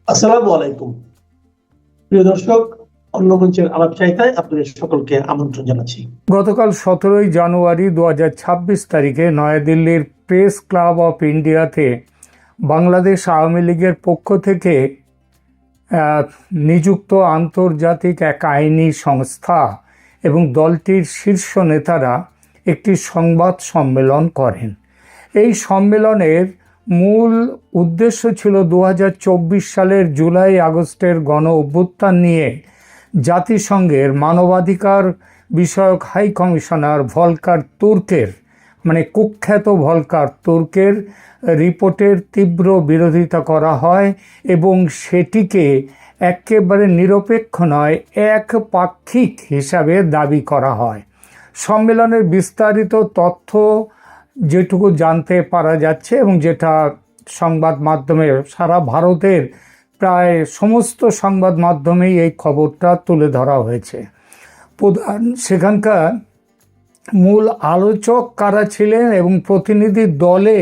আসসালামু আলাইকুম। প্রিয় দর্শক, অন্য মঞ্চের আলাপ চাইতায় আপনাদের সকলকে আমন্ত্রণ জানাচ্ছি। গতকাল 17ই জানুয়ারি 2026 তারিখে নয়াদিল্লির প্রেস ক্লাব অফ ইন্ডিয়াতে বাংলাদেশ আওয়ামী লীগের পক্ষ থেকে নিযুক্ত আন্তর্জাতিক এক আইনি সংস্থা এবং দলটির শীর্ষ নেতারা একটি সংবাদ সম্মেলন করেন। এই সম্মেলনের মূল উদ্দেশ্য ছিল 2024 সালের জুলাই আগস্টের গণ অভ্যুত্থান নিয়ে জাতিসংঘের মানবাধিকার বিষয়ক হাই কমিশনার ভলকার তুর্কের কুখ্যাত ভলকার তুর্কের রিপোর্টের তীব্র বিরোধিতা করা হয় এবং সেটিকে একেবারে নিরপেক্ষ নয়, একপাক্ষিক হিসাবে দাবি করা হয়। সম্মেলনের বিস্তারিত তথ্য যেটুকু জানতে পারা যাচ্ছে এবং যেটা সংবাদ মাধ্যমে সারা ভারতের প্রায় সমস্ত সংবাদ মাধ্যমেই এই খবরটা তুলে ধরা হয়েছে। সেখানকার মূল আলোচক কারা ছিলেন এবং প্রতিনিধি দলে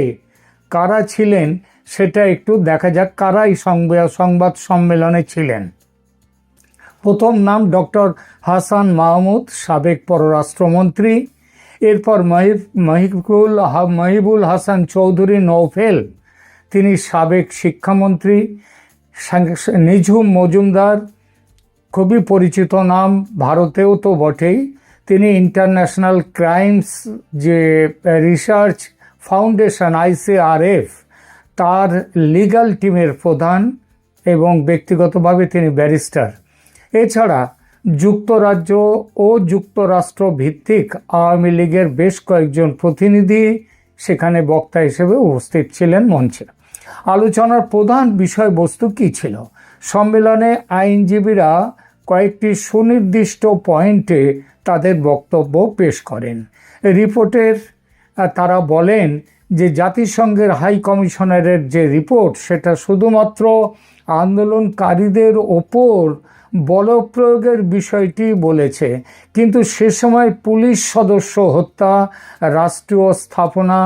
কারা ছিলেন সেটা একটু দেখা যাক, কারা এই সংবাদ সম্মেলনে ছিলেন। প্রথম নাম ডক্টর হাসান মাহমুদ, সাবেক পররাষ্ট্রমন্ত্রী। এরপর মহিবুল হাসান চৌধুরী নৌফেল, তিনি সাবেক শিক্ষামন্ত্রী। নিঝুম মজুমদার, খুবই পরিচিত নাম, ভারতেও তো বটেই। তিনি ইন্টারন্যাশনাল ক্রাইমস যে রিসার্চ ফাউন্ডেশন ICRF তার লিগ্যাল টিমের প্রধান এবং ব্যক্তিগতভাবে তিনি ব্যারিস্টার। এছাড়া যুক্তরাজ্য ও যুক্তরাষ্ট্র ভিত্তিক আওয়ামী লীগের বেশ কয়েকজন প্রতিনিধি সেখানে বক্তা হিসেবে উপস্থিত ছিলেন মঞ্চে। আলোচনার প্রধান বিষয়বস্তু কী ছিল? সম্মেলনে আইনজীবীরা কয়েকটি সুনির্দিষ্ট পয়েন্টে তাদের বক্তব্য পেশ করেন। রিপোর্টের তারা বলেন যে জাতিসংঘের হাই কমিশনারের যে রিপোর্ট সেটা শুধুমাত্র আন্দোলনকারীদের ওপর বলপ্রয়োগের বিষয়টি বলেছে, কিন্তু সে সময় পুলিশ সদস্য হত্যা, রাষ্ট্রীয় স্থাপনা,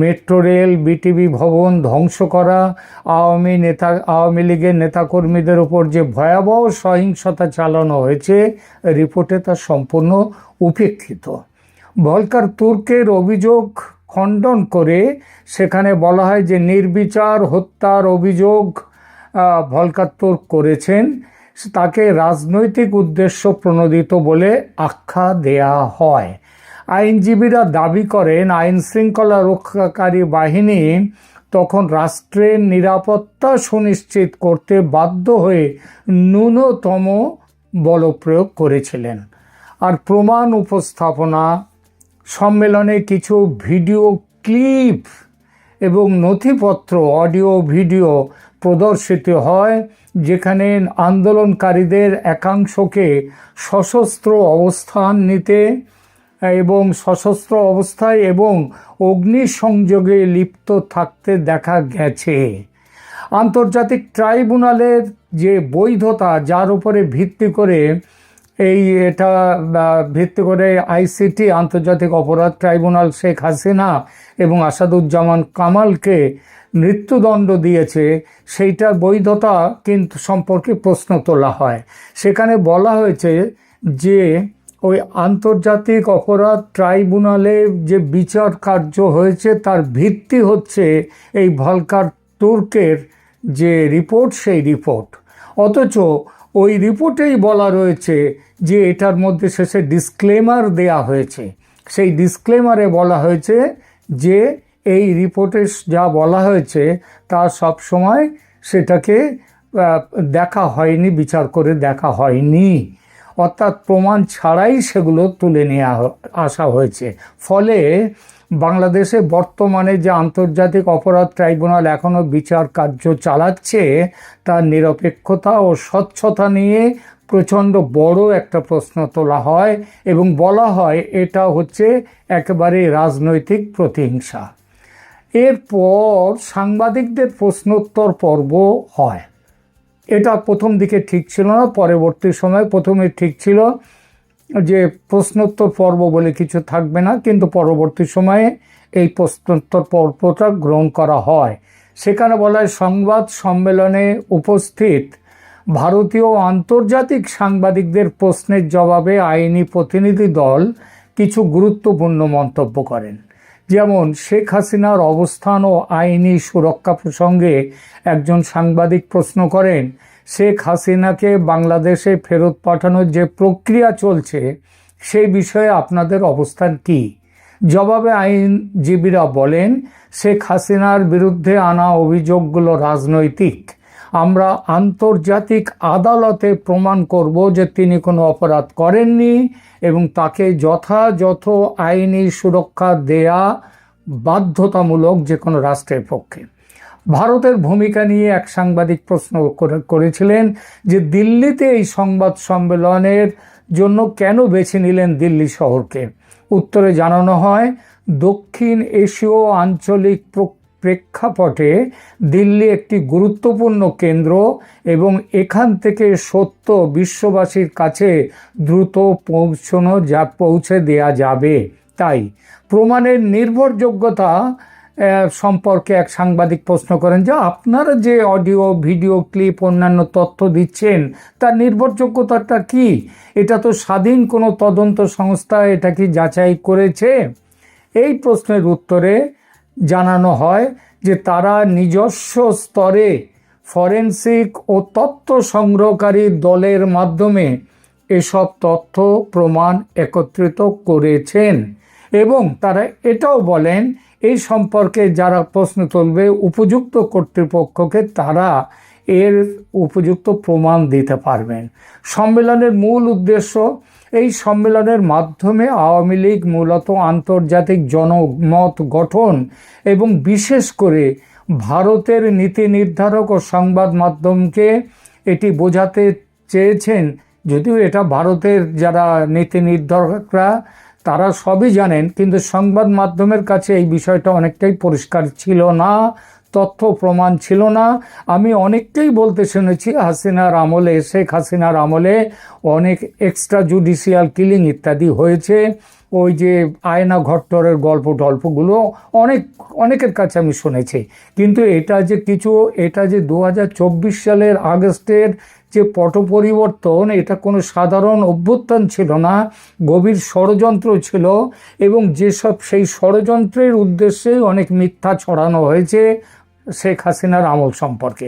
মেট্রো রেল, বিটিভি ভবন ধ্বংস করা, আওয়ামী লীগের নেতাকর্মীদের উপর যে ভয়াবহ সহিংসতা চালানো হয়েছে রিপোর্টে তা সম্পূর্ণ উপেক্ষিত। ভলকার তুর্কের অভিযোগ খণ্ডন করে সেখানে বলা হয় যে নির্বিচার হত্যার অভিযোগ ভলকার তুর্ক করেছেন, তাকে রাজনৈতিক উদ্দেশ্য প্রণোদিত বলে আখ্যা দেয়া হয়। আইনজীবীরা দাবি করেন আইন শৃঙ্খলা রক্ষাকারী বাহিনী তখন রাষ্ট্রের নিরাপত্তা সুনিশ্চিত করতে বাধ্য হয়ে ন্যূনতম বলপ্রয়োগ করেছিলেন। আর প্রমাণ উপস্থাপনা, সম্মেলনে কিছু ভিডিও ক্লিপ এবং নথিপত্র, অডিও ভিডিও প্রদর্শিত হয় যেখানে আন্দোলনকারীদের একাংশকে সশস্ত্র অবস্থান নিতে এবং সশস্ত্র অবস্থায় এবং অগ্নিসংযোগে লিপ্ত থাকতে দেখা গেছে। আন্তর্জাতিক ট্রাইব্যুনালের যে বৈধতা, যার উপরে ভিত্তি করে ICT আন্তর্জাতিক অপরাধ ট্রাইব্যুনাল শেখ হাসিনা এবং আসাদুজ্জামান কামালকে মৃত্যুদণ্ড দিয়েছে, সেইটার বৈধতা কিন্তু সম্পর্কে প্রশ্ন তোলা হয়। সেখানে বলা হয়েছে যে ওই আন্তর্জাতিক অপরাধ ট্রাইব্যুনালে যে বিচার কার্য হয়েছে তার ভিত্তি হচ্ছে এই ভলকার তুর্কের যে রিপোর্ট, সেই রিপোর্ট। অথচ ওই রিপোর্টেই বলা রয়েছে যে এটার মধ্যে শেষে ডিসক্লেমার দেয়া হয়েছে। সেই ডিসক্লেমারে বলা হয়েছে যে এই রিপোর্টে যা বলা হয়েছে তা সব সময় সেটাকে দেখা হয়নি, বিচার করে দেখা হয়নি, অর্থাৎ প্রমাণ ছাড়াই সেগুলো তুলে নিয়ে আসা হয়েছে। ফলে বাংলাদেশে বর্তমানে যে আন্তর্জাতিক অপরাধ ট্রাইব্যুনাল এখনও বিচার কার্য চালাচ্ছে তার নিরপেক্ষতা ও স্বচ্ছতা নিয়ে প্রচণ্ড বড় একটা প্রশ্ন তোলা হয় এবং বলা হয় এটা হচ্ছে একেবারে রাজনৈতিক প্রতিহিংসা। এরপর সাংবাদিকদের প্রশ্নোত্তর পর্ব হয়। এটা প্রথম দিকে ঠিক ছিল না, পরবর্তী সময় প্রথমে ঠিক ছিল যে প্রশ্নোত্তর পর্ব বলে কিছু থাকবে না, কিন্তু পরবর্তী সময়ে এই প্রশ্নোত্তর পর্বটা গ্রহণ করা হয়। সেখানে বলা হয়, সংবাদ সম্মেলনে উপস্থিত ভারতীয় ও আন্তর্জাতিক সাংবাদিকদের প্রশ্নের জবাবে আইনি প্রতিনিধি দল কিছু গুরুত্বপূর্ণ মন্তব্য করেন। যেমন, শেখ হাসিনার অবস্থান ও আইনি সুরক্ষা প্রসঙ্গে একজন সাংবাদিক প্রশ্ন করেন, শেখ হাসিনাকে বাংলাদেশে ফেরত পাঠানোর যে প্রক্রিয়া চলছে সেই বিষয়ে আপনাদের অবস্থান কি? জবাবে আইনজীবীরা বলেন, শেখ হাসিনার বিরুদ্ধে আনা অভিযোগগুলো রাজনৈতিক। আমরা আন্তর্জাতিক আদালতে প্রমাণ করব যে তিনি কোনো অপরাধ করেননি এবং তাকে যথাযথ আইনি সুরক্ষা দেয়া বাধ্যতামূলক যে কোনো রাষ্ট্রের পক্ষে। ভারতের ভূমিকা নিয়ে এক সাংবাদিক প্রশ্ন করেছিলেন যে দিল্লিতে এই সংবাদ সম্মেলনের জন্য কেন বেছে নিলেন দিল্লি শহরকে। উত্তরে জানানো হয়, দক্ষিণ এশীয় আঞ্চলিক প্রেক্ষাপটে দিল্লি একটি গুরুত্বপূর্ণ কেন্দ্র এবং এখান থেকে সত্য বিশ্ববাসীর কাছে দ্রুত পৌঁছে দেয়া যাবে। তাই প্রমাণের নির্ভরযোগ্যতা সম্পর্কে এক সাংবাদিক প্রশ্ন করেন যে আপনারা যে অডিও ভিডিও ক্লিপ অন্যান্য তথ্য দিচ্ছেন তার নির্ভরযোগ্যতাটা কি? এটা তো স্বাধীন কোনো তদন্ত সংস্থা এটা কি যাচাই করেছে? এই প্রশ্নের উত্তরে জানানো হয় যে তারা নিজস্ব স্তরে ফরেনসিক ও তথ্য সংগ্রহকারী দলের মাধ্যমে এসব তথ্য প্রমাণ একত্রিত করেছেন এবং তারা এটাও বলেন এই সম্পর্কে যারা প্রশ্ন তুলবে উপযুক্ত কর্তৃপক্ষকে তারা এর উপযুক্ত প্রমাণ দিতে পারবেন। সম্মেলনের মূল উদ্দেশ্য, এই সম্মেলনের মাধ্যমে আওয়ামী লীগ মূলত আন্তর্জাতিক জনমত গঠন এবং বিশেষ করে ভারতের নীতি নির্ধারক ও সংবাদ মাধ্যমকে এটি বোঝাতে চেয়েছেন, যদিও এটা ভারতের যারা নীতি নির্ধারকরা তারা সবই জানেন, কিন্তু সংবাদ মাধ্যমের কাছে এই বিষয়টা অনেকটাই পরিষ্কার ছিল না, তথ্য প্রমাণ ছিল না। আমি অনেককেই বলতে শুনেছি শেখ হাসিনার আমলে অনেক এক্সট্রা জুডিশিয়াল কিলিং ইত্যাদি হয়েছে। ওই যে আয়না ঘট্টরের গল্পগুলো অনেকের কাছে আমি শুনেছি, কিন্তু এটা যে 2024 সালের আগস্টের যে পট পরিবর্তন, এটা কোনো সাধারণ অভ্যুত্থান ছিল না, গভীর ষড়যন্ত্র ছিল এবং সেই ষড়যন্ত্রের উদ্দেশ্যে অনেক মিথ্যা ছড়ানো হয়েছে শেখ হাসিনার আমল সম্পর্কে।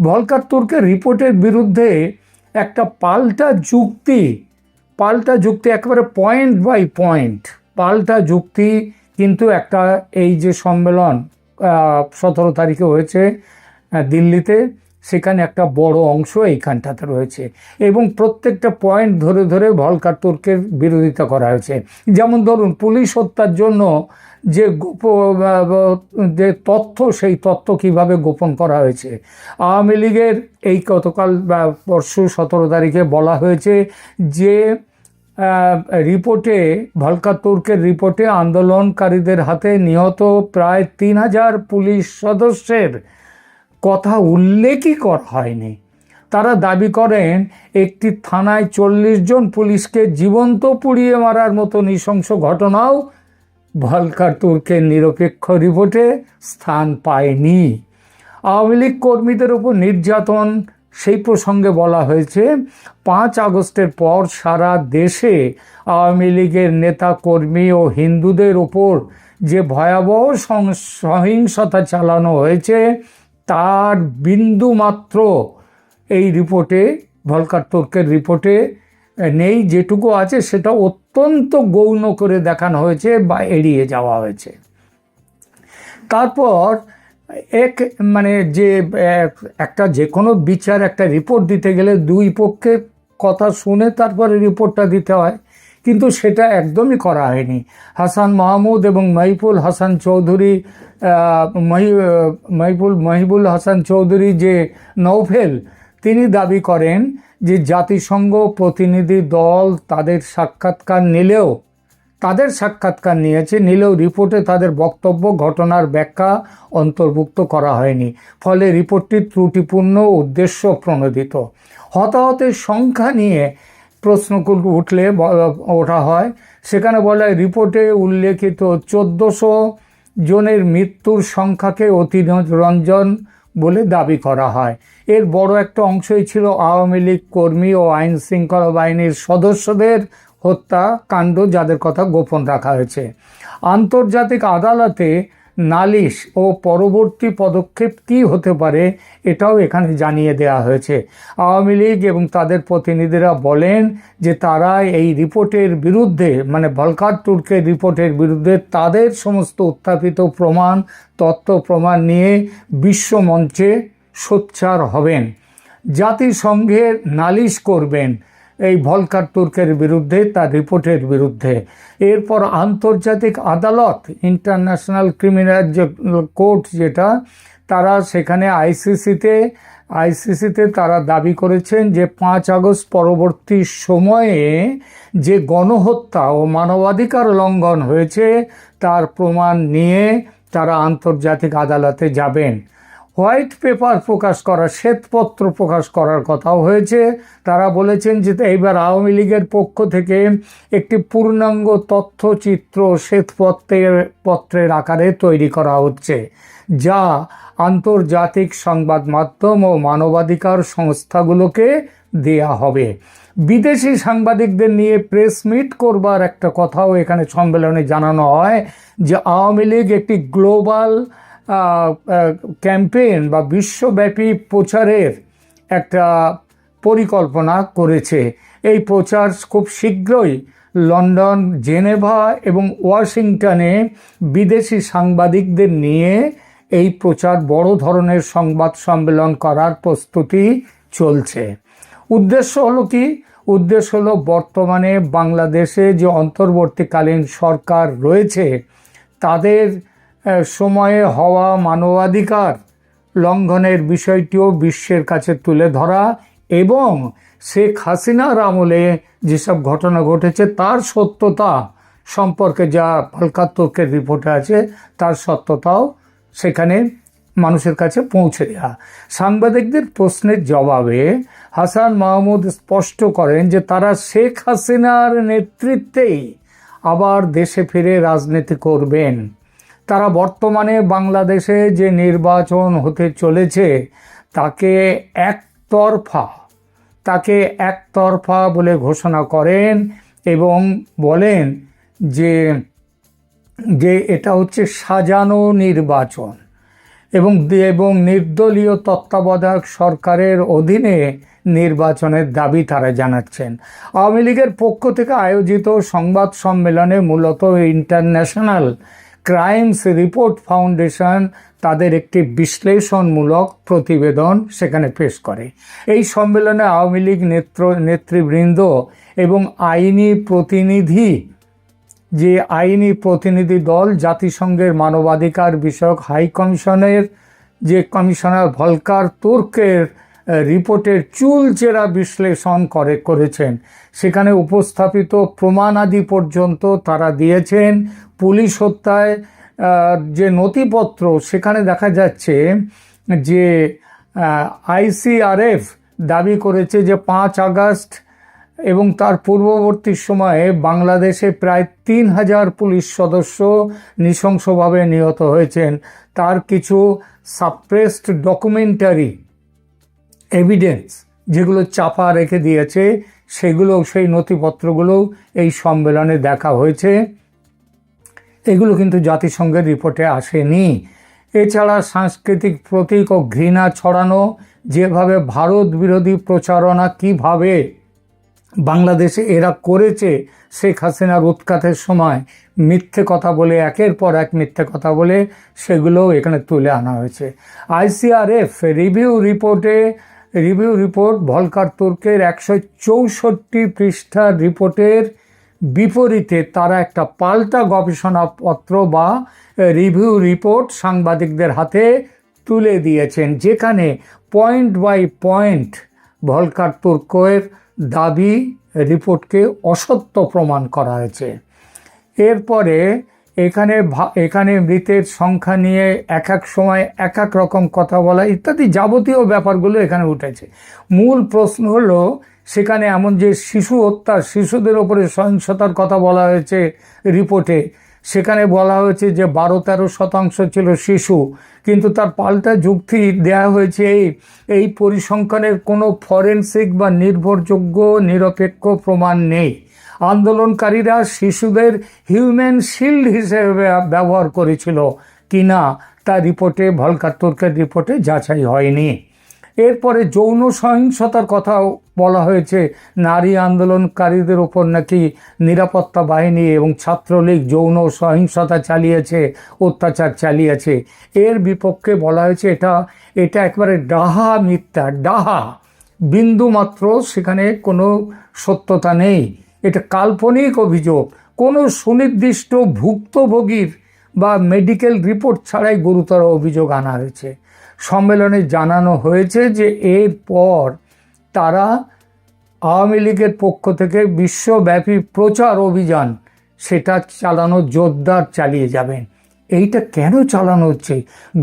ভলকার তুর্কের রিপোর্টের বিরুদ্ধে একটা পাল্টা যুক্তি একেবারে পয়েন্ট বাই পয়েন্ট পাল্টা যুক্তি কিন্তু একটা এই যে সম্মেলন 17 তারিখে হয়েছে দিল্লিতে, সেখানে একটা বড় অংশ এইখানটাতে রয়েছে এবং প্রত্যেকটা পয়েন্ট ধরে ধরে ভলকার তুর্কের বিরোধিতা করা হয়েছে। যেমন ধরুন, পুলিশ হত্যার জন্য যে তথ্য, সেই তথ্য কিভাবে গোপন করা হয়েছে। আওয়ামী লীগের এই গতকাল পরশু 17 তারিখে বলা হয়েছে যে ভলকার তুর্কের রিপোর্টে আন্দোলনকারীদের হাতে নিহত প্রায় 3000 পুলিশ সদস্যের কথা উল্লেখই করা হয়নি। তারা দাবি করেন একটি থানায় 40 জন পুলিশকে জীবন্ত পুড়িয়ে মারার মতো নৃশংস ঘটনাও ভলকার তুর্কের নিরপেক্ষ রিপোর্টে স্থান পায়নি। আওয়ামী লীগ কর্মীদের উপর নির্যাতন, সেই প্রসঙ্গে বলা হয়েছে 5 আগস্টের পর সারা দেশে আওয়ামী লীগের নেতা কর্মী ও হিন্দুদের উপর যে ভয়াবহ সহিংসতা চালানো হয়েছে তার বিন্দু মাত্র এই রিপোর্টে, ভলকার তুর্কের রিপোর্টে নেই। যেটুকু আছে সেটা অত্যন্ত গৌণ করে দেখানো হয়েছে বা এড়িয়ে যাওয়া হয়েছে। তারপর যে কোনো বিচার, একটা রিপোর্ট দিতে গেলে দুই পক্ষের কথা শুনে তারপরে রিপোর্টটা দিতে হয়, কিন্তু সেটা একদমই করা হয়নি। হাসান মাহমুদ এবং মহিবুল হাসান চৌধুরী যে নৌফেল, তিনি দাবি করেন যে জাতিসংঘ প্রতিনিধি দল তাদের সাক্ষাৎকার নিলেও রিপোর্টে তাদের বক্তব্য, ঘটনার ব্যাখ্যা অন্তর্ভুক্ত করা হয়নি। ফলে রিপোর্টটি ত্রুটিপূর্ণ, উদ্দেশ্য প্রণোদিত। হতাহতের সংখ্যা নিয়ে প্রশ্নগুলো ওঠা হয়। সেখানে বলা হয় রিপোর্টে উল্লেখিত 1400 জনের মৃত্যুর সংখ্যাকে অতিরঞ্জন বলে দাবি করা হয়। এর বড় একটা অংশই ছিল আওয়ামী লীগ কর্মী ও আইন শৃঙ্খলা বাহিনীর সদস্যদের হত্যাকাণ্ড, যাদের কথা গোপন রাখা হয়েছে। আন্তর্জাতিক আদালতে নালিশ ও পরবর্তী পদক্ষেপ কী হতে পারে এটাও এখানে জানিয়ে দেওয়া হয়েছে। আওয়ামী লীগ এবং তাদের প্রতিনিধিরা বলেন যে তারা এই রিপোর্টের বিরুদ্ধে, মানে ভলকার তুর্কের রিপোর্টের বিরুদ্ধে তাদের সমস্ত উত্থাপিত প্রমাণ, তথ্য প্রমাণ নিয়ে বিশ্বমঞ্চে সোচ্চার হবেন, জাতিসংঘে নালিশ করবেন এই ভলকার তুর্কের বিরুদ্ধে, তার রিপোর্টের বিরুদ্ধে। এরপর আন্তর্জাতিক আদালত, ইন্টারন্যাশনাল ক্রিমিনাল কোর্ট যেটা, তারা সেখানে আইসিসিতে তারা দাবি করেছেন যে 5 আগস্ট পরবর্তী সময়ে যে গণহত্যা ও মানবাধিকার লঙ্ঘন হয়েছে তার প্রমাণ নিয়ে তারা আন্তর্জাতিক আদালতে যাবেন। হোয়াইট পেপার প্রকাশ করা, শ্বেতপত্র প্রকাশ করার কথাও হয়েছে। তারা বলেছেন যে এইবার আওয়ামী লীগের পক্ষ থেকে একটি পূর্ণাঙ্গ তথ্যচিত্র শ্বেতপত্রের আকারে তৈরি করা হচ্ছে, যা আন্তর্জাতিক সংবাদ মাধ্যম ও মানবাধিকার সংস্থাগুলোকে দেয়া হবে। বিদেশি সাংবাদিকদের নিয়ে প্রেস মিট করবার একটা কথাও এখানে সম্মেলনে জানানো হয় যে আওয়ামী লীগ একটি গ্লোবাল ক্যাম্পেইন বা বিশ্বব্যাপী প্রচারের একটা পরিকল্পনা করেছে। এই প্রচার খুব শীঘ্রই লন্ডন, জেনেভা এবং ওয়াশিংটনে বিদেশি সাংবাদিকদের নিয়ে এই প্রচার, বড় ধরনের সংবাদ সম্মেলন করার প্রস্তুতি চলছে। উদ্দেশ্য হলো কি? উদ্দেশ্য হলো বর্তমানে বাংলাদেশে যে অন্তর্বর্তীকালীন সরকার রয়েছে তাদের সময়ে হওয়া মানবাধিকার লঙ্ঘনের বিষয়টিও বিশ্বের কাছে তুলে ধরা এবং শেখ হাসিনার আমলে যেসব ঘটনা ঘটেছে তার সত্যতা সম্পর্কে, যা ভলকার তুর্কের রিপোর্টে আছে, তার সত্যতাও সেখানে মানুষের কাছে পৌঁছে দেওয়া। সাংবাদিকদের প্রশ্নের জবাবে হাসান মাহমুদ স্পষ্ট করেন যে তারা শেখ হাসিনার নেতৃত্বেই আবার দেশে ফিরে রাজনীতি করবেন। তারা বর্তমানে বাংলাদেশে যে নির্বাচন হতে চলেছে তাকে একতরফা বলে ঘোষণা করেন এবং বলেন যে এটা হচ্ছে সাজানো নির্বাচন এবং নির্দলীয় তত্ত্বাবধায়ক সরকারের অধীনে নির্বাচনের দাবি তারা জানাচ্ছেন। আওয়ামী লীগের পক্ষ থেকে আয়োজিত সংবাদ সম্মেলনে মূলত ইন্টারন্যাশনাল ক্রাইমস রিপোর্ট ফাউন্ডেশন তাদের একটি বিশ্লেষণমূলক প্রতিবেদন সেখানে পেশ করে। এই সম্মেলনে আওয়ামী লীগ নেতৃবৃন্দ এবং আইনি প্রতিনিধি দল, জাতিসংঘের মানবাধিকার বিষয়ক হাই কমিশনের যে কমিশনার ভলকার তুর্কের রিপোর্টের চুলচেরা বিশ্লেষণ করেছেন। সেখানে উপস্থাপিত প্রমাণাদি পর্যন্ত তারা দিয়েছেন। পুলিশ হত্যায় যে নথিপত্র, সেখানে দেখা যাচ্ছে যে ICRF দাবি করেছে যে 5 আগস্ট এবং তার পূর্ববর্তী সময়ে বাংলাদেশে প্রায় 3000 পুলিশ সদস্য নৃশংসভাবে নিহত হয়েছেন। তার কিছু সাপ্রেসড ডকুমেন্টারি এভিডেন্স যেগুলো চাপা রেখে দিয়েছে, সেই নথিপত্রগুলো এই সম্মেলনে দেখা হয়েছে। এগুলো কিন্তু জাতিসংঘের রিপোর্টে আসেনি। এছাড়া সাংস্কৃতিক প্রতীক ও ঘৃণা ছড়ানো, যেভাবে ভারত বিরোধী প্রচারণা কিভাবে বাংলাদেশে এরা করেছে, শেখ হাসিনার উৎখাতের সময় মিথ্যে কথা বলে, একের পর এক মিথ্যে কথা বলে, সেগুলোও এখানে তুলে আনা হয়েছে। ICRF রিভিউ রিপোর্ট ভলকার তুর্কের 164 পৃষ্ঠার রিপোর্টের বিপরীতে তারা একটা পাল্টা গবেষণাপত্র বা রিভিউ রিপোর্ট সাংবাদিকদের হাতে তুলে দিয়েছেন, যেখানে পয়েন্ট বাই পয়েন্ট ভলকার তুর্কের দাবি রিপোর্টকে অসত্য প্রমাণ করা হয়েছে। এরপরে এখানে মৃতের সংখ্যা নিয়ে এক এক সময় এক এক রকম কথা বলা ইত্যাদি যাবতীয় ব্যাপারগুলো এখানে উঠেছে। মূল প্রশ্ন হলো সেখানে এমন যে শিশুদের ওপরে সহিংসতার কথা বলা হয়েছে রিপোর্টে, সেখানে বলা হয়েছে যে 12-13% ছিল শিশু, কিন্তু তার পাল্টা যুক্তি দেয়া হয়েছে এই পরিসংখ্যানের কোনো ফরেনসিক বা নির্ভরযোগ্য নিরপেক্ষ প্রমাণ নেই। আন্দোলনকারীরা শিশুদের হিউম্যান শিল্ড হিসেবে ব্যবহার করেছিল কিনা তা রিপোর্টে, ভলকার তুর্কের রিপোর্টে যাচাই হয়নি। এরপরে যৌন সহিংসতার কথাও বলা হয়েছে। নারী আন্দোলনকারীদের ওপর নাকি নিরাপত্তা বাহিনী এবং ছাত্রলীগ যৌন সহিংসতা চালিয়েছে, অত্যাচার চালিয়েছে। এর বিপক্ষে বলা হয়েছে এটা একবারে ডাহা মিথ্যা, ডাহা, বিন্দু মাত্র সেখানে কোনো সত্যতা নেই। এটা কাল্পনিক অভিযোগ, কোনো সুনির্দিষ্ট ভুক্তভোগীর বা মেডিকেল রিপোর্ট ছাড়াই গুরুতর অভিযোগ আনা হয়েছে। সম্মেলনে জানানো হয়েছে যে এরপর তারা আওয়ামী লীগের পক্ষ থেকে বিশ্বব্যাপী প্রচার অভিযান সেটা চালানো জোরদার চালিয়ে যাবেন। এইটা কেন চালানো হচ্ছে?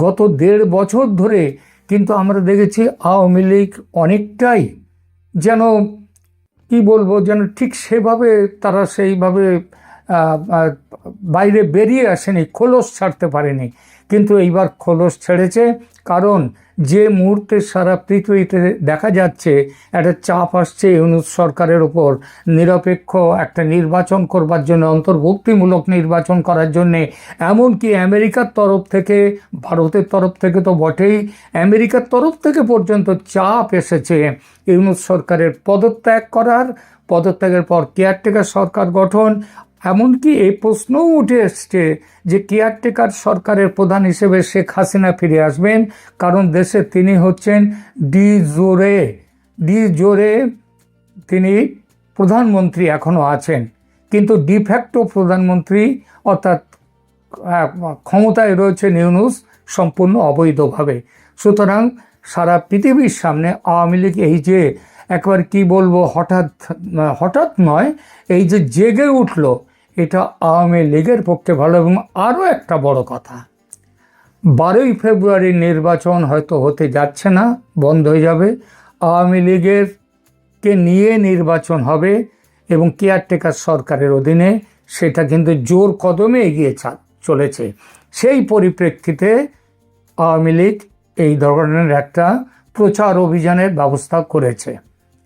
গত 1.5 বছর ধরে কিন্তু আমরা দেখেছি আওয়ামী লীগ অনেকটাই যেন কি বলবো, যেন ঠিক সেভাবে তারা সেইভাবে বাইরে বেরিয়ে আসেনি, খোলস ছাড়তে পারেনি। কিন্তু এইবার খোলস ছেড়েছে, কারণ যে মুহূর্তে সারা পৃথিবীতে দেখা যাচ্ছে একটা চাপ আসছে ইউনূস সরকারের ওপর নিরপেক্ষ একটা নির্বাচন করবার জন্য, অন্তর্ভুক্তিমূলক নির্বাচন করার জন্যে, এমনকি আমেরিকার তরফ থেকে, ভারতের তরফ থেকে তো বটেই, আমেরিকার তরফ থেকে পর্যন্ত চাপ এসেছে ইউনূস সরকারের পদত্যাগের পর কেয়ারটেকার সরকার গঠন। এমনকি এই প্রশ্নও উঠে এসছে যে কেয়ারটেকার সরকারের প্রধান হিসেবে শেখ হাসিনা ফিরে আসবেন, কারণ দেশে তিনি হচ্ছেন ডি জোরে তিনি প্রধানমন্ত্রী এখনও আছেন, কিন্তু ডিফ্যাক্টো প্রধানমন্ত্রী অর্থাৎ ক্ষমতায় রয়েছেন ইউনূস সম্পূর্ণ অবৈধভাবে। সুতরাং সারা পৃথিবীর সামনে আওয়ামী লীগ এই যে একবার কি বলবো, হঠাৎ নয়, এই যে জেগে উঠল, এটা আওয়ামী লীগের পক্ষে ভালো। এবং আরও একটা বড় কথা, 12ই ফেব্রুয়ারির নির্বাচন হয়তো হতে যাচ্ছে না, বন্ধ হয়ে যাবে। আওয়ামী লীগেরকে নিয়ে নির্বাচন হবে এবং কেয়ারটেকার সরকারের অধীনে, সেটা কিন্তু জোর কদমে এগিয়ে চলেছে। সেই পরিপ্রেক্ষিতে আওয়ামী লীগ এই ধরনের একটা প্রচার অভিযানের ব্যবস্থা করেছে।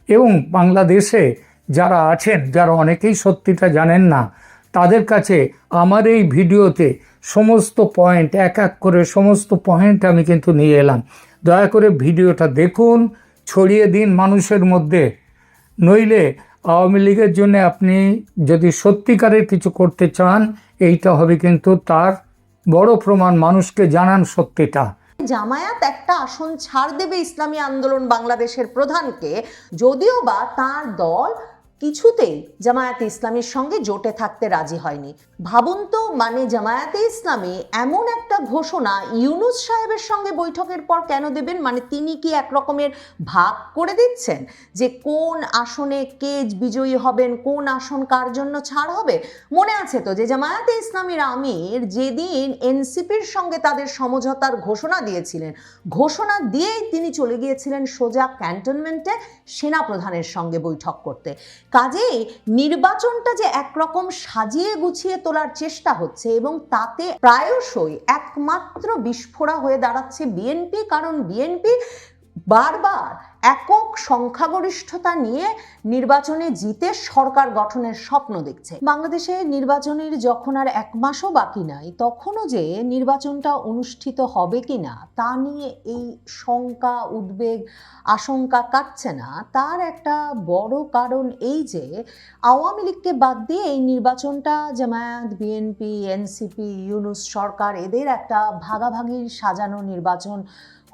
এবং বাংলাদেশে যারা আছেন, যারা অনেকেই সত্যিটা জানেন না, তাদের কাছে আমার এই ভিডিওতে সমস্ত পয়েন্ট, এক এক করে সমস্ত পয়েন্ট আমি কিন্তু নিয়ে এলাম। দয়া করে ভিডিওটা দেখুন, ছড়িয়ে দিন মানুষের মধ্যে। নইলে আওয়ামী লীগের জন্য আপনি যদি সত্যিকারের কিছু করতে চান, এইটা হবে কিন্তু তার বড় প্রমাণ। মানুষকে জানান সত্যিটা। জামায়াত একটা আসন ছাড় দেবে ইসলামী আন্দোলন বাংলাদেশের প্রধানকে, যদিও বা তার দল কিছুতেই জামায়াতে ইসলামীর সঙ্গে জোটে থাকতে রাজি হয়নি। ভাবুন তো, মানে জামায়াতে ইসলামী এমন একটা ঘোষণা ইউনূস সাহেবের সঙ্গে বৈঠকের পর কেন দেবেন? মানে তিনি কি এক রকমের ভাগ করে দিচ্ছেন যে কোন আসনে কে বিজয়ী হবেন, কোন আসন কার জন্য ছাড় হবে? মনে আছে তো যে জামায়াতে ইসলামীর আমির যেদিন এনসিপির সঙ্গে তাদের সমঝোতার ঘোষণা দিয়েছিলেন, ঘোষণা দিয়েই তিনি চলে গিয়েছিলেন সোজা ক্যান্টনমেন্টে সেনাপ্রধানের সঙ্গে বৈঠক করতে। কাজেই নির্বাচনটা যে একরকম সাজিয়ে গুছিয়ে তোলার চেষ্টা হচ্ছে, এবং তাতে প্রায়শই একমাত্র বিস্ফোরা হয়ে দাঁড়াচ্ছে বিএনপি, কারণ বিএনপি বারবার একক সংখ্যাগরিষ্ঠতা নিয়ে নির্বাচনে জিতে সরকার গঠনের স্বপ্ন দেখছে। বাংলাদেশে নির্বাচনের যখন আর 1 মাসও বাকি নাই, তখনও যে নির্বাচনটা অনুষ্ঠিত হবে কিনা তা নিয়ে এই শঙ্কা, উদ্বেগ, আশঙ্কা কাটছে না, তার একটা বড় কারণ এই যে আওয়ামী লীগকে বাদ দিয়ে এই নির্বাচনটা জামায়াত, বিএনপি, এনসিপি, ইউনূস সরকার এদের একটা ভাগাভাগির সাজানো নির্বাচন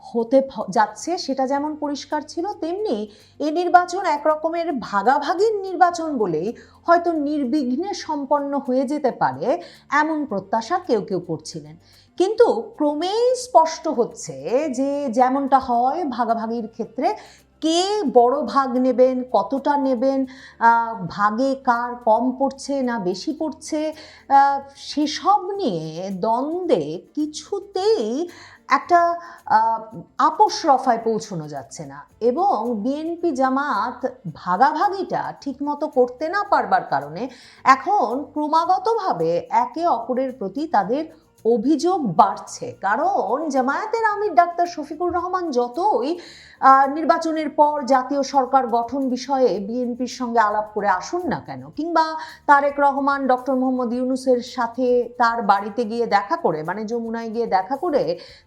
হতে যাচ্ছে। সেটা যেমন পরিষ্কার ছিল, তেমনি এই নির্বাচন এক রকমের ভাগাভাগির নির্বাচন বলেই হয়তো নির্বিঘ্নে সম্পন্ন হয়ে যেতে পারে, এমন প্রত্যাশা কেউ কেউ করছিলেন। কিন্তু ক্রমেই স্পষ্ট হচ্ছে যে যেমনটা হয় ভাগাভাগির ক্ষেত্রে, কে বড় ভাগ নেবেন, কতটা নেবেন, ভাগে কার কম পড়ছে না বেশি পড়ছে, সেসব নিয়ে দ্বন্দ্বে কিছুতেই একটা আপোষ রফায় পৌঁছানো যাচ্ছে না। এবং বিএনপি জামাত ভাগাভাগিটা ঠিকমতো করতে না পারবার কারণে এখন ক্রমাগতভাবে একে অপরের প্রতি তাদের অভিযোগ বাড়ছে। কারণ জামায়াতের আমির ডাক্তার শফিকুর রহমান যতই নির্বাচনের পর জাতীয় সরকার গঠন বিষয়ে বিএনপির সঙ্গে আলাপ করে আসুন না কেন, কিংবা তারেক রহমান ডক্টর মোহাম্মদ ইউনূসের সাথে তার বাড়িতে গিয়ে দেখা করে, মানে যমুনায় গিয়ে দেখা করে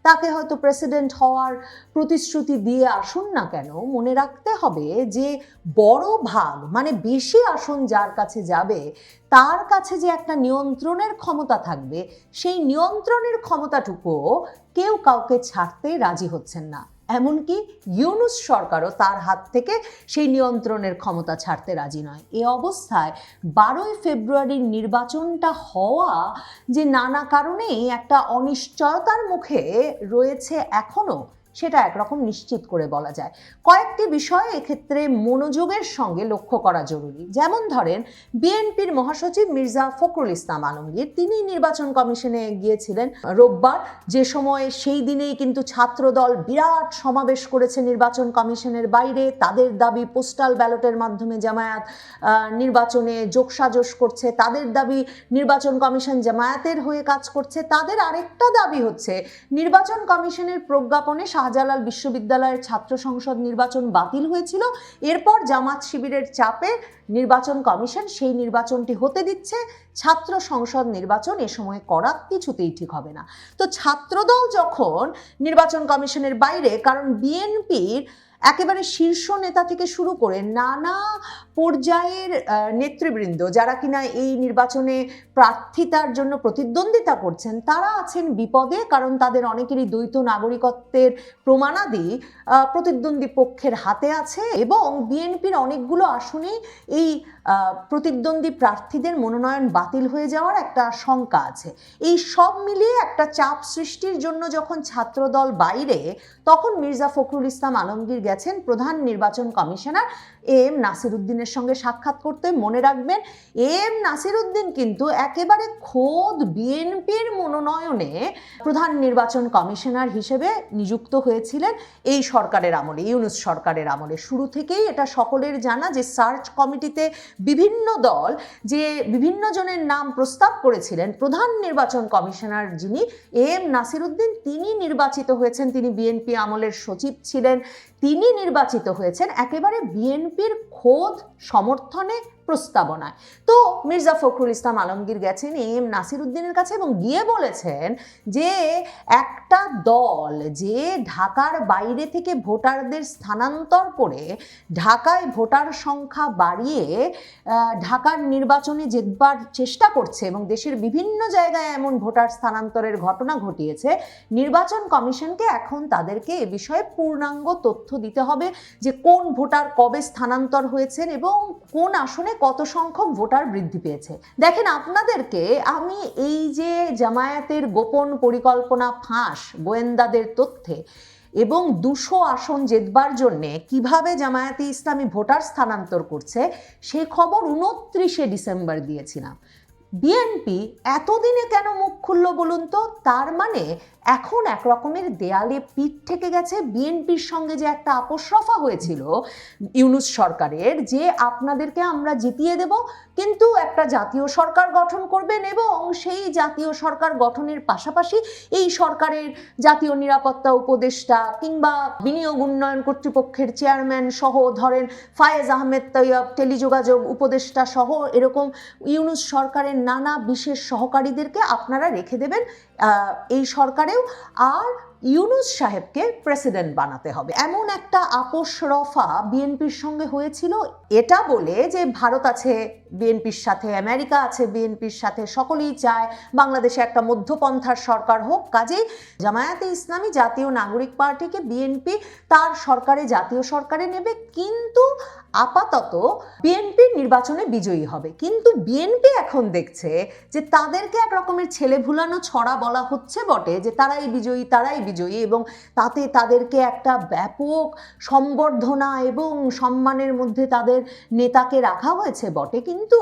তাকে হয়তো প্রেসিডেন্ট হওয়ার প্রতিশ্রুতি দিয়ে আসুন না কেন, মনে রাখতে হবে যে বড় ভাগ মানে বেশি আসন যার কাছে যাবে তার কাছে যে একটা নিয়ন্ত্রণের ক্ষমতা থাকবে, সেই নিয়ন্ত্রণের ক্ষমতাটুকুও কেউ কাউকে ছাড়তে রাজি হচ্ছেন না। এমনকি ইউনূস সরকারও তার হাত থেকে সেই নিয়ন্ত্রণের ক্ষমতা ছাড়তে রাজি নয়। এ অবস্থায় 12ই ফেব্রুয়ারির নির্বাচনটা হওয়া যে নানা কারণেই একটা অনিশ্চয়তার মুখে রয়েছে এখনো, সেটা একরকম নিশ্চিত করে বলা যায়। কয়েকটি বিষয় এক্ষেত্রে মনোযোগের সঙ্গে লক্ষ্য করা জরুরি। যেমন ধরেন, বিএনপির মহাসচিব মির্জা ফখরুল ইসলাম আলমগীর তিনি নির্বাচন কমিশনে গিয়েছিলেন রোববার, যে সময় সেই দিনেই কিন্তু ছাত্রদল বিরাট সমাবেশ করেছে নির্বাচন কমিশনের বাইরে। তাদের দাবি পোস্টাল ব্যালটের মাধ্যমে জামায়াত নির্বাচনে যোগসাজশ করছে, তাদের দাবি নির্বাচন কমিশন জামায়াতের হয়ে কাজ করছে। তাদের আরেকটা দাবি হচ্ছে নির্বাচন কমিশনের প্রজ্ঞাপনে শাহজালাল বিশ্ববিদ্যালয়ের ছাত্র সংসদ নির্বাচন বাতিল হয়েছিল, এরপর জামাত শিবিরের চাপে নির্বাচন কমিশন সেই নির্বাচনটি হতে দিচ্ছে। ছাত্র সংসদ নির্বাচন এ সময় করা কিছুতেই ঠিক হবে না। তো ছাত্রদল যখন নির্বাচন কমিশনের বাইরে, কারণ বিএনপির একেবারে শীর্ষ নেতা থেকে শুরু করে নানা পর্যায়ের নেতৃবৃন্দ যারা কিনা এই নির্বাচনে প্রার্থিতার জন্য প্রতিদ্বন্দ্বিতা করছেন, তারা আছেন বিপদে, কারণ তাদের অনেকেরই দ্বৈত নাগরিকত্বের প্রমাণাদি প্রতিদ্বন্দ্বী পক্ষের হাতে আছে এবং বিএনপির অনেকগুলো আসনে এই প্রতিদ্বন্দ্বী প্রার্থীদের মনোনয়ন বাতিল হয়ে যাওয়ার একটা শঙ্কা আছে। এই সব মিলিয়ে একটা চাপ সৃষ্টির জন্য যখন ছাত্রদল বাইরে, তখন মির্জা ফখরুল ইসলাম আলমগীর গেছেন প্রধান নির্বাচন কমিশনার এম নাসির উদ্দিনের সঙ্গে সাক্ষাৎ করতে। মনে রাখবেন, এম নাসির উদ্দিন কিন্তু একেবারে খোদ বিএনপির মনোনয়নে প্রধান নির্বাচন কমিশনার হিসেবে নিযুক্ত হয়েছিলেন এই সরকারের আমলে, ইউনূস সরকারের আমলে। শুরু থেকেই এটা সকলের জানা যে সার্চ কমিটিতে বিভিন্ন দল যে বিভিন্ন জনের নাম প্রস্তাব করেছিলেন, প্রধান নির্বাচন কমিশনার যিনি এম নাসির উদ্দিন, তিনি নির্বাচিত হয়েছেন, তিনি বিএনপি আমলের সচিব ছিলেন, তিনি নির্বাচিত হয়েছেন একেবারে বিএনপির খোদ সমর্থনে প্রস্তাবনায়। তো মির্জা ফখরুল ইসলাম আলমগীর গেছেন এম নাসির উদ্দিনের কাছে এবং গিয়ে বলেছেন যে একটা দল যে ঢাকার বাইরে থেকে ভোটারদের স্থানান্তর করে ঢাকায় ভোটার সংখ্যা বাড়িয়ে ঢাকার নির্বাচনে জেতবার চেষ্টা করছে এবং দেশের বিভিন্ন জায়গায় এমন ভোটার স্থানান্তরের ঘটনা ঘটিয়েছে, নির্বাচন কমিশনকে এখন তাদেরকে এ বিষয়ে পূর্ণাঙ্গ তথ্য দিতে হবে যে কোন ভোটার কবে স্থানান্তর হয়েছেন এবং কোন আসনে কত সংখ্যক ভোটার বৃদ্ধি পেয়েছে। দেখেন, আপনাদেরকে আমি এই যে জামায়াতের গোপন পরিকল্পনা ফাঁস গোয়েন্দাদের তথ্যে এবং 200 আসন জেতবার জন্যে কিভাবে জামায়াতে ইসলামী ভোটার স্থানান্তর করছে সেই খবর 29শে ডিসেম্বর দিয়েছিলাম। বিএনপি এতদিনে কেন মুখ খুলল বলুন তো? তার মানে এখন এক রকমের দেয়ালে পিঠ থেকে গেছে। বিএনপির সঙ্গে যে একটা আপোষ রফা হয়েছিল ইউনূস সরকারের, যে আপনাদেরকে আমরা জিতিয়ে দেব কিন্তু একটা জাতীয় সরকার গঠন করবেন এবং সেই জাতীয় সরকার গঠনের পাশাপাশি এই সরকারের জাতীয় নিরাপত্তা উপদেষ্টা কিংবা বিনিয়োগ উন্নয়ন কর্তৃপক্ষের চেয়ারম্যান সহ, ধরেন ফায়েজ আহমেদ তৈয়ব টেলিযোগাযোগ উপদেষ্টা সহ, এরকম ইউনূস সরকারের নানা বিশেষ সহকারীদেরকে আপনারা রেখে দেবেন এই সরকারেও, আর ইউনূস সাহেবকে প্রেসিডেন্ট বানাতে হবে। এমন একটা আপোষ রফা বিএনপির সঙ্গে হয়েছিল, এটা বলে যে ভারত আছে বিএনপির সাথে, আমেরিকা আছে বিএনপির সাথে, সকলেই চায় বাংলাদেশে একটা মধ্যপন্থার সরকার হোক। কাজেই জামায়াতে ইসলামী জাতীয় নাগরিক পার্টিকে বিএনপি তার সরকারে, জাতীয় সরকারে নেবে, কিন্তু আপাতত বিএনপি নির্বাচনে বিজয়ী হবে। কিন্তু বিএনপি এখন দেখছে যে তাদেরকে এক রকমের ছেলে ভুলানো ছড়া বলা হচ্ছে বটে, যে তারাই বিজয়ী তারাই বিজয়ী এবং তাতে তাদেরকে একটা ব্যাপক সম্বর্ধনা এবং সম্মানের মধ্যে তাদের নেতাকে রাখা হয়েছে বটে, কিন্তু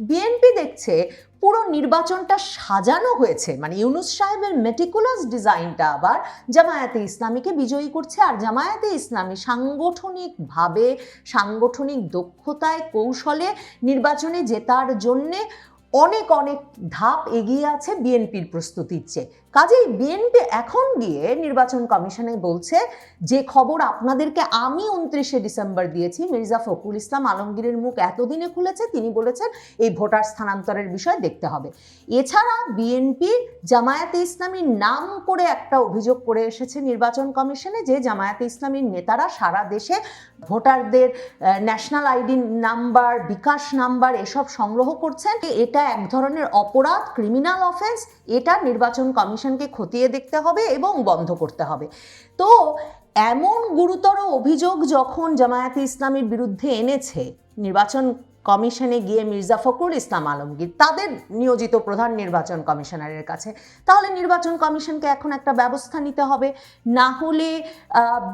বিএনপি দেখছে পুরো নির্বাচনটা সাজানো হয়েছে, মানে ইউনূস সাহেবের মেটিকুলাস ডিজাইনটা আবার জামায়াতে ইসলামীকে বিজয়ী করছে। আর জামায়াতে ইসলামী সাংগঠনিকভাবে, সাংগঠনিক দক্ষতায়, কৌশলে নির্বাচনে জেতার জন্যে অনেক অনেক ধাপ এগিয়ে আছে বিএনপির প্রস্তুতির চেয়ে। কাজেই বিএনপি এখন গিয়ে নির্বাচন কমিশনে বলছে, যে খবর আপনাদেরকে আমি 29শে ডিসেম্বর দিয়েছি, মির্জা ফখরুল ইসলাম আলমগীরের মুখ এতদিনে খুলেছে, তিনি বলেছেন এই ভোটার স্থানান্তরের বিষয় দেখতে হবে। এছাড়া বিএনপি জামায়াতে ইসলামীর নাম করে একটা অভিযোগ করে এসেছে নির্বাচন কমিশনে, যে জামায়াতে ইসলামীর নেতারা সারা দেশে ভোটারদের ন্যাশনাল আইডি নাম্বার, বিকাশ নাম্বার এসব সংগ্রহ করছেন। এটা এক ধরনের অপরাধ, ক্রিমিনাল অফেন্স। এটা নির্বাচন কমিশনকে খতিয়ে দেখতে হবে এবং বন্ধ করতে হবে। তো এমন গুরুতর অভিযোগ যখন জামায়াতে ইসলামীর বিরুদ্ধে এনেছে নির্বাচন কমিশনে গিয়ে মির্জা ফখরুল ইসলাম আলমগীর তাদের নিয়োজিত প্রধান নির্বাচন কমিশনারের কাছে, তাহলে নির্বাচন কমিশনকে এখন একটা ব্যবস্থা নিতে হবে। না হলে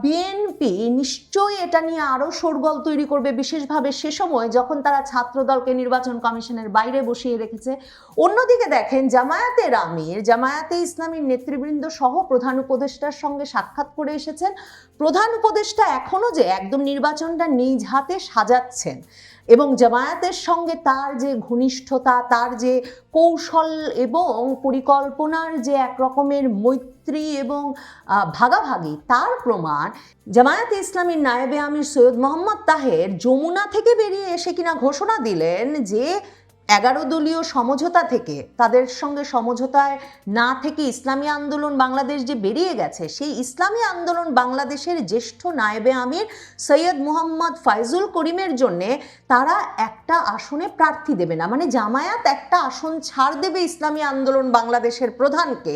বিএনপি নিশ্চয়ই এটা নিয়ে আরও শোরগোল তৈরি করবে, বিশেষভাবে সে সময় যখন তারা ছাত্রদলকে নির্বাচন কমিশনের বাইরে বসিয়ে রেখেছে। অন্যদিকে দেখেন জামায়াতের আমির, জামায়াতে ইসলামীর নেতৃবৃন্দ সহ প্রধান উপদেষ্টার সঙ্গে সাক্ষাৎ করে এসেছেন। প্রধান উপদেষ্টা এখনও যে একদম নির্বাচনটা নিজ হাতে সাজাচ্ছেন এবং জামায়াতের সঙ্গে তার যে ঘনিষ্ঠতা, তার যে কৌশল এবং পরিকল্পনার যে এক রকমের মৈত্রী এবং ভাগাভাগি, তার প্রমাণ জামায়াতে ইসলামীর নায়েবে আমির সৈয়দ মোহাম্মদ তাহের যমুনা থেকে বেরিয়ে এসে কিনা ঘোষণা দিলেন যে 11 দলীয় সমঝোতা থেকে, তাদের সঙ্গে সমঝোতায় না থেকে ইসলামী আন্দোলন বাংলাদেশ যে বেরিয়ে গেছে, সেই ইসলামী আন্দোলন বাংলাদেশের জ্যেষ্ঠ নায়েবে আমির সৈয়দ মোহাম্মদ ফাইজুল করিমের জন্যে তারা একটা আসনে প্রার্থী দেবে না। মানে জামায়াত একটা আসন ছাড় দেবে ইসলামী আন্দোলন বাংলাদেশের প্রধানকে,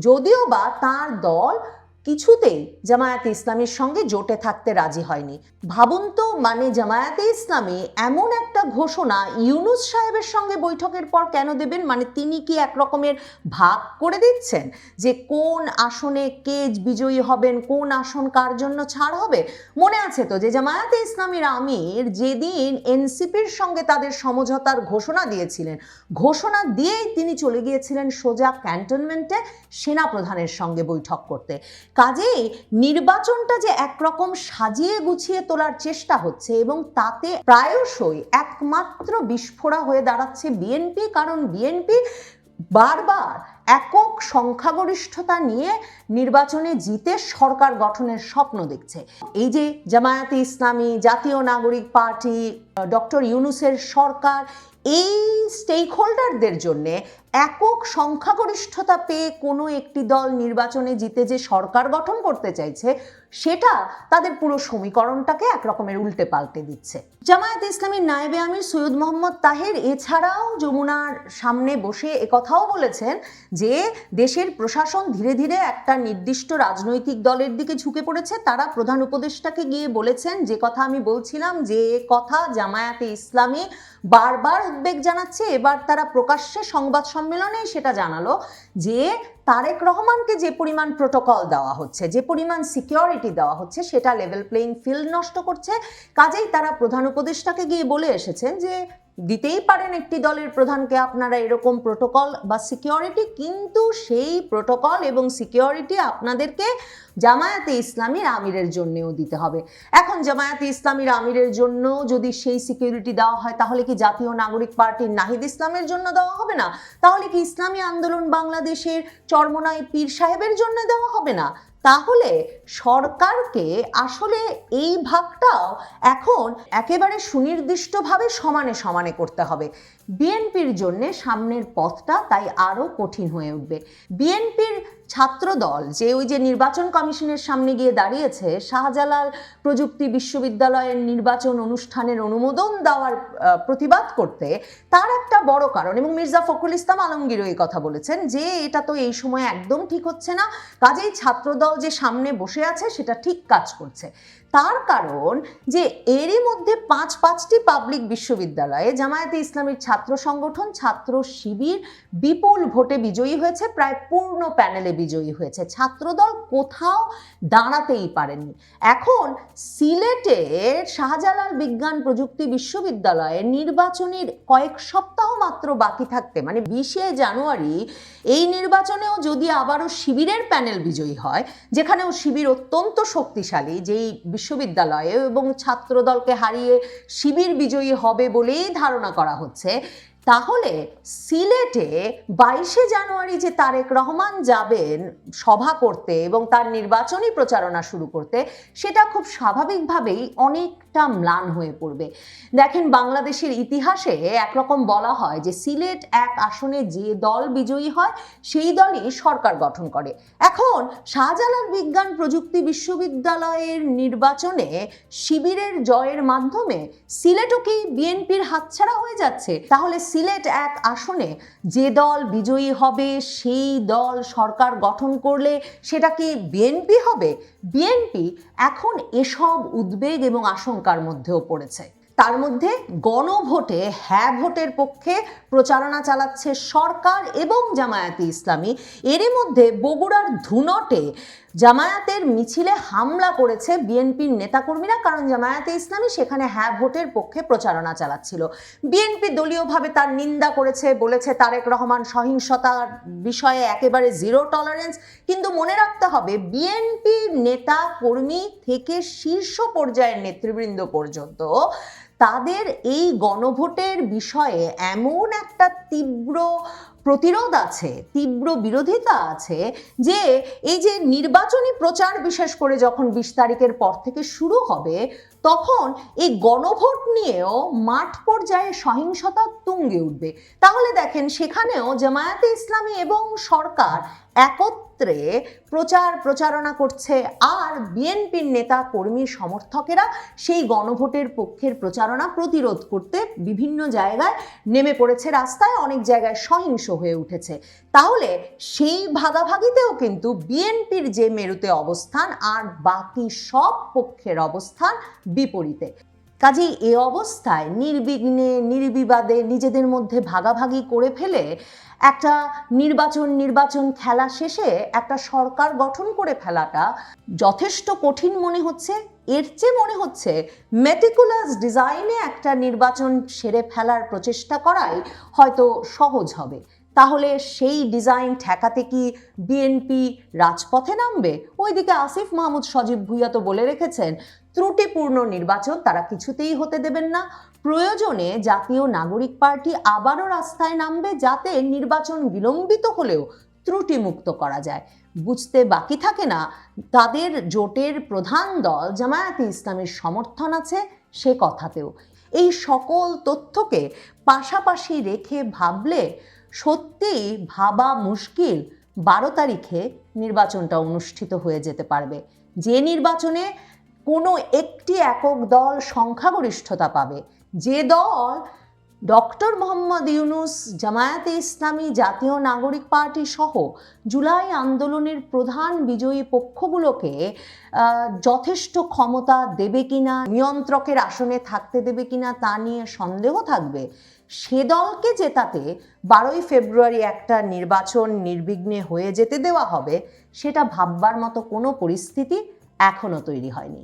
যদিও বা তার দল কিছুতেই জামায়াতে ইসলামীর সঙ্গে জোটে থাকতে রাজি হয়নি। ভাবুন তো, মানে জামায়াতে ইসলামী এমন একটা ঘোষণা ইউনূস সাহেবের সঙ্গে বৈঠকের পর কেন দেবেন? মানে তিনি কি এক রকমের ভাগ করে দিচ্ছেন যে কোন আসনে কে বিজয়ী হবেন, কোন আসন কার জন্য ছাড় হবে? মনে আছে তো যে জামায়াতে ইসলামীর আমির যেদিন এনসিপির সঙ্গে তাদের সমঝোতার ঘোষণা দিয়েছিলেন, ঘোষণা দিয়েই তিনি চলে গিয়েছিলেন সোজা ক্যান্টনমেন্টে সেনা প্রধানের সঙ্গে বৈঠক করতে। কাজেই নির্বাচনটা যে একরকম সাজিয়ে গুছিয়ে তোলার চেষ্টা হচ্ছে এবং তাতে প্রায়শই একমাত্র বিস্ফোরা হয়ে দাঁড়াচ্ছে বিএনপি, কারণ বিএনপি বারবার একক সংখ্যাগরিষ্ঠতা নিয়ে নির্বাচনে জিতে সরকার গঠনের স্বপ্ন দেখছে। এই যে জামায়াতে ইসলামী, জাতীয় নাগরিক পার্টি, ডক্টর ইউনূসের সরকার, এই স্টেক হোল্ডারদের জন্যে একক সংখ্যাগরিষ্ঠতা পেয়ে কোনো একটি দল নির্বাচনে জিতে যে সরকার গঠন করতে চাইছে, সেটা তাদের পুরো সমীকরণটাকে একরকমের উল্টে পাল্টে দিচ্ছে। জামায়াতে ইসলামীর নায়েবে আমির সৈয়দ মোহাম্মদ তাহের এছাড়াও যমুনার সামনে বসে একথাও বলেছেন যে দেশের প্রশাসন ধীরে ধীরে একটা নির্দিষ্ট রাজনৈতিক দলের দিকে ঝুঁকে পড়েছে। তারা প্রধান উপদেষ্টাকে গিয়ে বলেছেন যে কথা আমি বলছিলাম, যে কথা জামায়াতে ইসলামী বারবার উদ্বেগ জানাচ্ছে, এবার তারা প্রকাশ্যে সংবাদ সম্মেলনে সেটা জানালো যে তারেক রহমানকে যে পরিমাণ প্রোটোকল দেওয়া হচ্ছে, যে পরিমাণ সিকিউরিটি দেওয়া হচ্ছে, সেটা লেভেল প্লেইং ফিল্ড নষ্ট করছে। কাজেই তারা প্রধান উপদেষ্টাকে গিয়ে বলে এসেছেন যে দিতেই পারেন একটি দলের প্রধানকে আপনারা এরকম প্রোটোকল বা সিকিউরিটি, কিন্তু সেই প্রোটোকল এবং সিকিউরিটি আপনাদেরকে জামায়াতে ইসলামীর আমিরের জন্যও দিতে হবে। এখন জামায়াতে ইসলামীর আমিরের জন্য যদি সেই সিকিউরিটি দেওয়া হয়, তাহলে কি জাতীয় নাগরিক পার্টির নাহিদ ইসলামের জন্য দেওয়া হবে না? তাহলে কি ইসলামী আন্দোলন বাংলাদেশের চরমোনাই পীর সাহেবের জন্য দেওয়া হবে না? তাহলে সরকারকে আসলে এই ভাগটাও এখন একেবারে সুনির্দিষ্টভাবে সমানে সমানে করতে হবে। বিএনপির জন্য সামনের পথটা তাই আরও কঠিন হয়ে উঠবে। বিএনপির ছাত্রদল যে ওই যে নির্বাচন কমিশনের সামনে গিয়ে দাঁড়িয়েছে শাহজালাল প্রযুক্তি বিশ্ববিদ্যালয়ের নির্বাচন অনুষ্ঠানের অনুমোদন দেওয়ার প্রতিবাদ করতে, তার একটা বড় কারণ, এবং মির্জা ফখরুল ইসলাম আলমগীরও এই কথা বলেছেন যে এটা তো এই সময় একদম ঠিক হচ্ছে না, কাজেই ছাত্রদল যে সামনে বসে আছে সেটা ঠিক কাজ করছে। তার কারণ যে এরই মধ্যে পাঁচটি পাবলিক বিশ্ববিদ্যালয়ে জামায়াতে ইসলামীর ছাত্র সংগঠন ছাত্র শিবির বিপুল ভোটে বিজয়ী হয়েছে, প্রায় পূর্ণ প্যানেলে বিজয়ী হয়েছে, ছাত্রদল কোথাও দাঁড়াতেই পারেনি। এখন সিলেটের শাহজালাল বিজ্ঞান প্রযুক্তি বিশ্ববিদ্যালয়ে নির্বাচনের কয়েক সপ্তাহ মাত্র বাকি থাকতে, মানে 20শে জানুয়ারি এই নির্বাচনেও যদি আবারও শিবিরের প্যানেল বিজয়ী হয়, যেখানেও শিবির অত্যন্ত শক্তিশালী, যেই বিশ্ববিদ্যালয়ে এবং ছাত্রদলকে হারিয়ে শিবির বিজয়ী হবে বলেই ধারণা করা হচ্ছে, তাহলে সিলেটে 22শে জানুয়ারি যে তারেক রহমান যাবেন সভা করতে এবং তার নির্বাচনী প্রচারণা শুরু করতে, সেটা খুব স্বাভাবিকভাবেই অনেকটা ম্লান হয়ে পড়বে। দেখেন, বাংলাদেশের ইতিহাসে একরকম বলা হয় যে সিলেট এক আসনে যে দল বিজয়ী হয় সেই দলই সরকার গঠন করে। এখন শাহজালাল বিজ্ঞান প্রযুক্তি বিশ্ববিদ্যালয়ের নির্বাচনে শিবিরের জয়ের মাধ্যমে সিলেটও কি বিএনপির হাতছাড়া হয়ে যাচ্ছে? তাহলে সিলেট এক আসনে যে দল বিজয়ী হবে সেই দল সরকার গঠন করলে সেটা কি বিএনপি হবে? বিএনপি এখন এসব উদ্বেগ এবং আশঙ্কার মধ্যেও পড়েছে। তার মধ্যে গণভোটে হ্যাঁ ভোটের পক্ষে প্রচারণা চালাচ্ছে সরকার এবং জামায়াতে ইসলামী। এরই মধ্যে বগুড়ার ধুনটে জামায়াতের মিছিলে হামলা করেছে বিএনপির নেতাকর্মীরা, কারণ জামায়াতে ইসলামী সেখানে হ্যাঁ ভোটের পক্ষে প্রচারণা চালাচ্ছিল। বিএনপি দলীয়ভাবে তার নিন্দা করেছে, বলেছে তারেক রহমান সহিংসতার বিষয়ে একেবারে জিরো টলারেন্স। কিন্তু মনে রাখতে হবে, বিএনপির নেতা কর্মী থেকে শীর্ষ পর্যায়ের নেতৃবৃন্দ পর্যন্ত তাদের এই গণভোটের বিষয়ে এমন একটা তীব্র প্রতিরোধ আছে, তীব্র বিরোধিতা আছে, যে এই যে নির্বাচনী প্রচার বিশেষ করে যখন 20 তারিখের পর থেকে শুরু হবে, তখন এই গণভোট নিয়েও মাঠ পর্যায়ে সহিংসতা তুঙ্গে উঠবে। তাহলে দেখেন, সেখানেও জামায়াতে ইসলামী এবং সরকার একত্রে প্রচারণা করছে, আর বিএনপির নেতা কর্মী সমর্থকেরা সেই গণভোটের পক্ষের প্রচারণা প্রতিরোধ করতে বিভিন্ন জায়গায় নেমে পড়েছে রাস্তায়, অনেক জায়গায় সহিংস হয়ে উঠেছে। তাহলে সেই ভাগাভাগিতেও কিন্তু বিএনপির যে মেরুতে অবস্থান আর বাকি সব পক্ষের অবস্থান বিপরীতে। কাজেই এ অবস্থায় নির্বিঘ্নে নির্বিবাদে নিজেদের মধ্যে ভাগাভাগি করে ফেলে একটা নির্বাচন খেলা শেষে একটা সরকার গঠন করে ফেলাটা যথেষ্ট কঠিন মনে হচ্ছে। এর চেয়ে মনে হচ্ছে মেটিকুলাস ডিজাইনে একটা নির্বাচন সেরে ফেলার প্রচেষ্টা করাই হয়তো সহজ হবে। তাহলে সেই ডিজাইন ঠেকাতে কি বিএনপি রাজপথে নামবে? ওইদিকে আসিফ মাহমুদ সজীব ভুইয়া তো বলে রেখেছেন, ত্রুটিপূর্ণ নির্বাচন তারা কিছুতেই হতে দেবেন না। প্রয়োজনে জাতীয় নাগরিক পার্টি আবারও রাস্তায় নামবে, যাতে নির্বাচন বিলম্বিত হলেও ত্রুটিমুক্ত করা যায়। বুঝতে বাকি থাকে না, তাদের জোটের প্রধান দল জামায়াতে ইসলামীর সমর্থন আছে সে কথাতেও। এই সকল তথ্যকে পাশাপাশি রেখে ভাবলে সত্যিই ভাবা মুশকিল 12 তারিখে নির্বাচনটা অনুষ্ঠিত হয়ে যেতে পারবে, যে নির্বাচনে কোনো একটি একক দল সংখ্যাগরিষ্ঠতা পাবে, যে দল ডক্টর মোহাম্মদ ইউনূস, জামায়াতে ইসলামী, জাতীয় নাগরিক পার্টি সহ জুলাই আন্দোলনের প্রধান বিজয়ী পক্ষগুলোকে যথেষ্ট ক্ষমতা দেবে কিনা, নিয়ন্ত্রকের আসনে থাকতে দেবে কিনা তা নিয়ে সন্দেহ থাকবে। সে দলকে জেতাতে 12ই ফেব্রুয়ারি একটা নির্বাচন নির্বিঘ্নে হয়ে যেতে দেওয়া হবে, সেটা ভাববার মতো কোনো পরিস্থিতি এখনো তৈরি হয়নি।